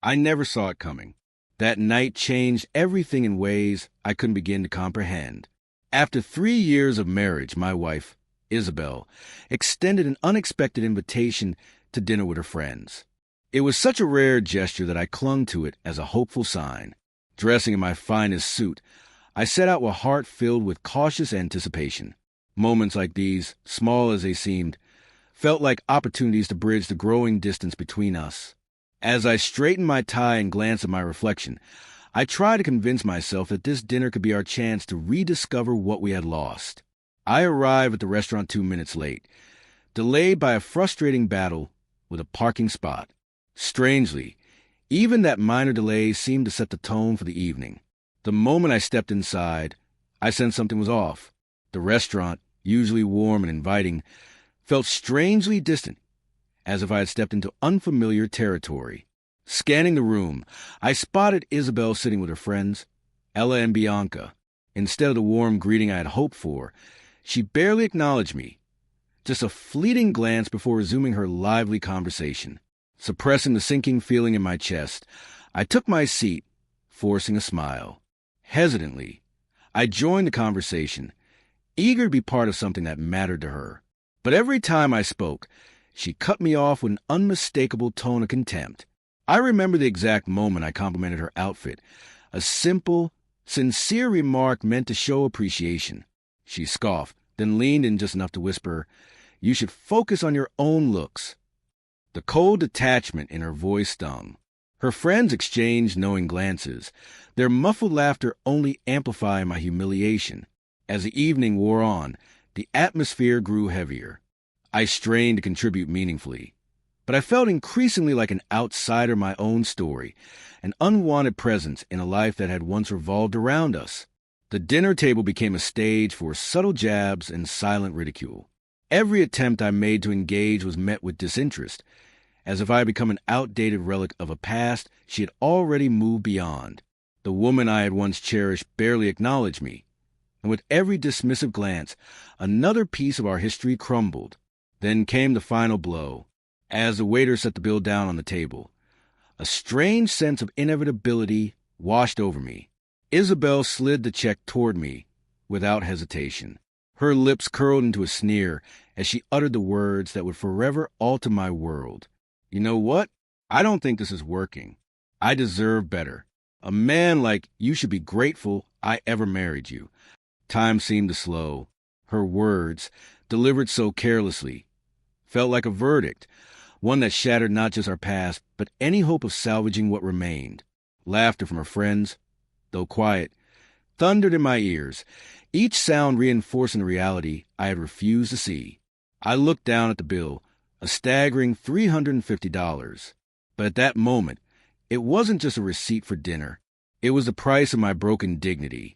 I never saw it coming. That night changed everything in ways I couldn't begin to comprehend. After 3 years of marriage, my wife, Isabel, extended an unexpected invitation to dinner with her friends. It was such a rare gesture that I clung to it as a hopeful sign. Dressing in my finest suit, I set out with a heart filled with cautious anticipation. Moments like these, small as they seemed, felt like opportunities to bridge the growing distance between us. As I straightened my tie and glanced at my reflection, I tried to convince myself that this dinner could be our chance to rediscover what we had lost. I arrived at the restaurant 2 minutes late, delayed by a frustrating battle with a parking spot. Strangely, even that minor delay seemed to set the tone for the evening. The moment I stepped inside, I sensed something was off. The restaurant, usually warm and inviting, felt strangely distant, as if I had stepped into unfamiliar territory. Scanning the room, I spotted Isabel sitting with her friends, Ella and Bianca. Instead of the warm greeting I had hoped for, she barely acknowledged me, just a fleeting glance before resuming her lively conversation. Suppressing the sinking feeling in my chest, I took my seat, forcing a smile. Hesitantly, I joined the conversation, eager to be part of something that mattered to her. But every time I spoke, she cut me off with an unmistakable tone of contempt. I remember the exact moment I complimented her outfit, a simple, sincere remark meant to show appreciation. She scoffed, then leaned in just enough to whisper, "You should focus on your own looks." The cold detachment in her voice stung. Her friends exchanged knowing glances, their muffled laughter only amplifying my humiliation. As the evening wore on, the atmosphere grew heavier. I strained to contribute meaningfully, but I felt increasingly like an outsider in my own story, an unwanted presence in a life that had once revolved around us. The dinner table became a stage for subtle jabs and silent ridicule. Every attempt I made to engage was met with disinterest, as if I had become an outdated relic of a past she had already moved beyond. The woman I had once cherished barely acknowledged me, and with every dismissive glance, another piece of our history crumbled. Then came the final blow. As the waiter set the bill down on the table, a strange sense of inevitability washed over me. Isabel slid the check toward me without hesitation. Her lips curled into a sneer as she uttered the words that would forever alter my world. "You know what? I don't think this is working. I deserve better. A man like you should be grateful I ever married you." Time seemed to slow. Her words, delivered so carelessly, felt like a verdict, one that shattered not just our past, but any hope of salvaging what remained. Laughter from her friends, though quiet, thundered in my ears, each sound reinforcing the reality I had refused to see. I looked down at the bill, a staggering $350. But at that moment, it wasn't just a receipt for dinner. It was the price of my broken dignity,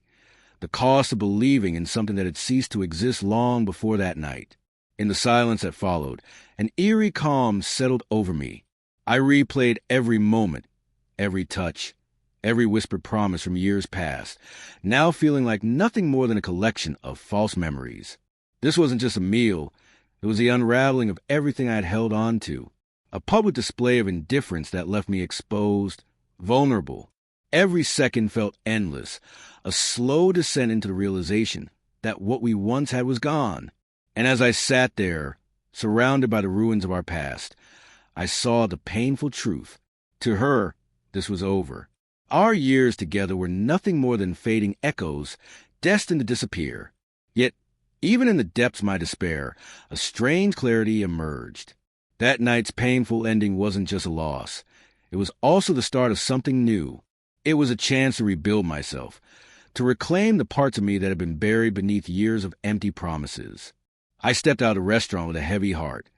the cost of believing in something that had ceased to exist long before that night. In the silence that followed, an eerie calm settled over me. I replayed every moment, every touch, every whispered promise from years past, now feeling like nothing more than a collection of false memories. This wasn't just a meal. It was the unraveling of everything I had held on to, a public display of indifference that left me exposed, vulnerable. Every second felt endless, a slow descent into the realization that what we once had was gone. And as I sat there, surrounded by the ruins of our past, I saw the painful truth. To her, this was over. Our years together were nothing more than fading echoes, destined to disappear. Yet, even in the depths of my despair, a strange clarity emerged. That night's painful ending wasn't just a loss. It was also the start of something new. It was a chance to rebuild myself, to reclaim the parts of me that had been buried beneath years of empty promises. I stepped out of the restaurant with a heavy heart,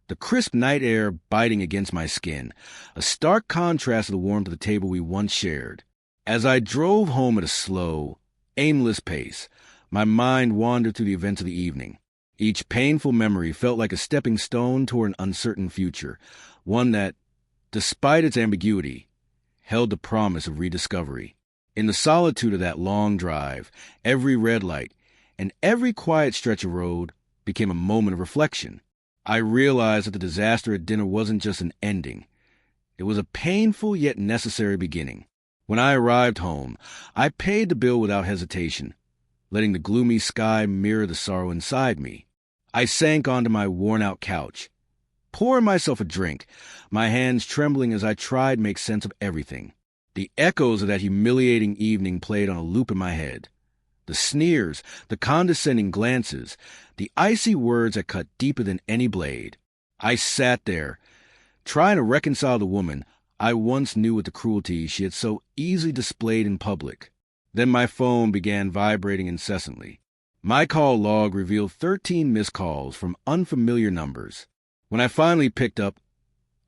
the crisp night air biting against my skin, a stark contrast to the warmth of the table we once shared. As I drove home at a slow, aimless pace, my mind wandered through the events of the evening. Each painful memory felt like a stepping stone toward an uncertain future, one that, despite its ambiguity, held the promise of rediscovery. In the solitude of that long drive, every red light and every quiet stretch of road became a moment of reflection. I realized that the disaster at dinner wasn't just an ending. It was a painful yet necessary beginning. When I arrived home, I paid the bill without hesitation, letting the gloomy sky mirror the sorrow inside me. I sank onto my worn-out couch, pouring myself a drink, my hands trembling as I tried to make sense of everything. The echoes of that humiliating evening played on a loop in my head. The sneers, the condescending glances, the icy words that cut deeper than any blade. I sat there, trying to reconcile the woman I once knew with the cruelty she had so easily displayed in public. Then my phone began vibrating incessantly. My call log revealed 13 missed calls from unfamiliar numbers. When I finally picked up,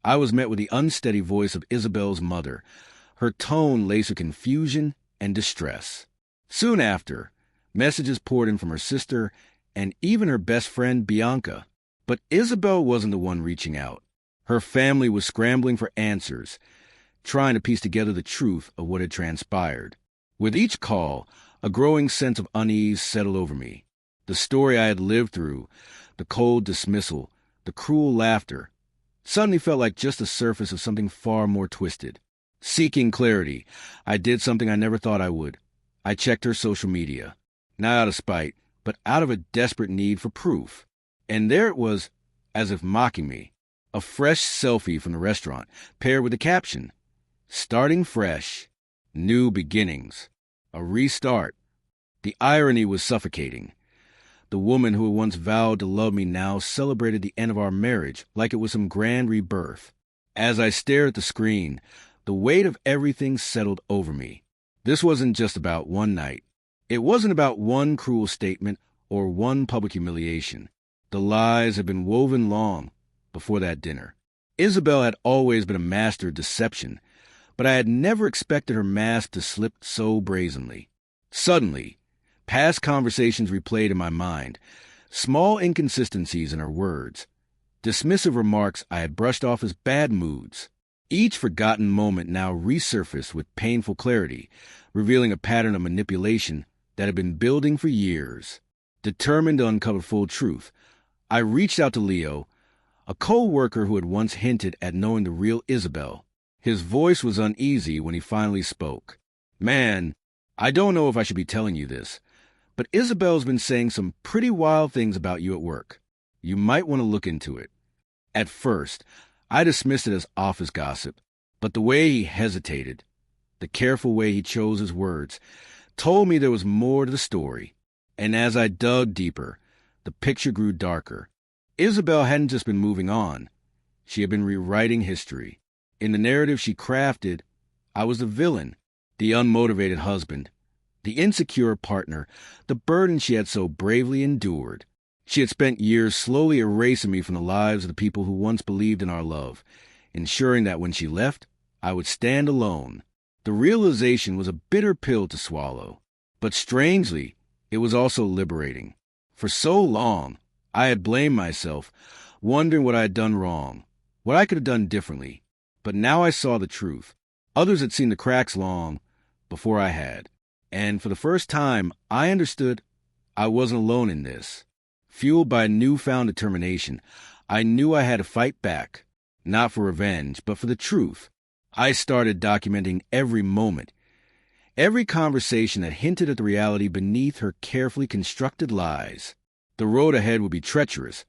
I was met with the unsteady voice of Isabel's mother, her tone laced with confusion and distress. Soon after, messages poured in from her sister and even her best friend, Bianca. But Isabel wasn't the one reaching out. Her family was scrambling for answers, trying to piece together the truth of what had transpired. With each call, a growing sense of unease settled over me. The story I had lived through, the cold dismissal, the cruel laughter, suddenly felt like just the surface of something far more twisted. Seeking clarity, I did something I never thought I would. I checked her social media, not out of spite, but out of a desperate need for proof. And there it was, as if mocking me, a fresh selfie from the restaurant, paired with the caption, "Starting fresh, new beginnings, a restart." The irony was suffocating. The woman who had once vowed to love me now celebrated the end of our marriage like it was some grand rebirth. As I stared at the screen, the weight of everything settled over me. This wasn't just about one night. It wasn't about one cruel statement or one public humiliation. The lies had been woven long before that dinner. Isabel had always been a master of deception, but I had never expected her mask to slip so brazenly. Suddenly, past conversations replayed in my mind, small inconsistencies in her words, dismissive remarks I had brushed off as bad moods. Each forgotten moment now resurfaced with painful clarity, revealing a pattern of manipulation that had been building for years. Determined to uncover full truth, I reached out to Leo, a co-worker who had once hinted at knowing the real Isabel. His voice was uneasy when he finally spoke. "Man, I don't know if I should be telling you this, but Isabel's been saying some pretty wild things about you at work. You might want to look into it." At first, I dismissed it as office gossip, but the way he hesitated, the careful way he chose his words, told me there was more to the story. And as I dug deeper, the picture grew darker. Isabel hadn't just been moving on. She had been rewriting history. In the narrative she crafted, I was the villain, the unmotivated husband, the insecure partner, the burden she had so bravely endured. She had spent years slowly erasing me from the lives of the people who once believed in our love, ensuring that when she left, I would stand alone. The realization was a bitter pill to swallow, but strangely, it was also liberating. For so long, I had blamed myself, wondering what I had done wrong, what I could have done differently. But now I saw the truth. Others had seen the cracks long before I had. And for the first time, I understood I wasn't alone in this. Fueled by a newfound determination, I knew I had to fight back, not for revenge, but for the truth. I started documenting every moment, every conversation that hinted at the reality beneath her carefully constructed lies. The road ahead would be treacherous,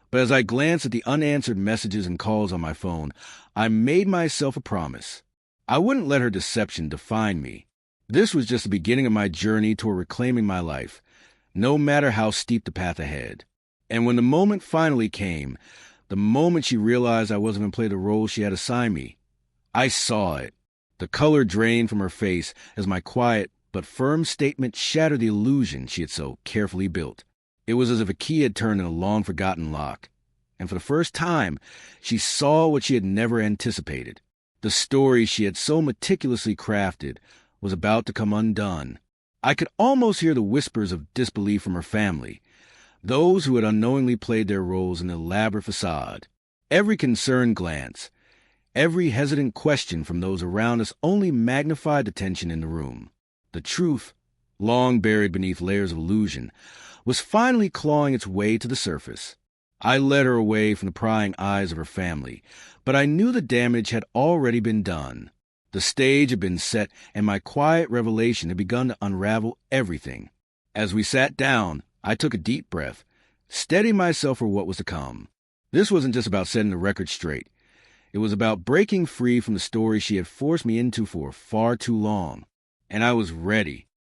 but as I glanced at the unanswered messages and calls on my phone, I made myself a promise. I wouldn't let her deception define me. This was just the beginning of my journey toward reclaiming my life, no matter how steep the path ahead. And when the moment finally came, the moment she realized I wasn't going to play the role she had assigned me, I saw it. The color drained from her face as my quiet but firm statement shattered the illusion she had so carefully built. It was as if a key had turned in a long-forgotten lock, and for the first time, she saw what she had never anticipated. The story she had so meticulously crafted was about to come undone. I could almost hear the whispers of disbelief from her family, those who had unknowingly played their roles in the elaborate facade. Every concerned glance, every hesitant question from those around us only magnified the tension in the room. The truth, long buried beneath layers of illusion, was finally clawing its way to the surface. I led her away from the prying eyes of her family, but I knew the damage had already been done. The stage had been set, and my quiet revelation had begun to unravel everything. As we sat down, I took a deep breath, steadying myself for what was to come. This wasn't just about setting the record straight. It was about breaking free from the story she had forced me into for far too long. And I was ready.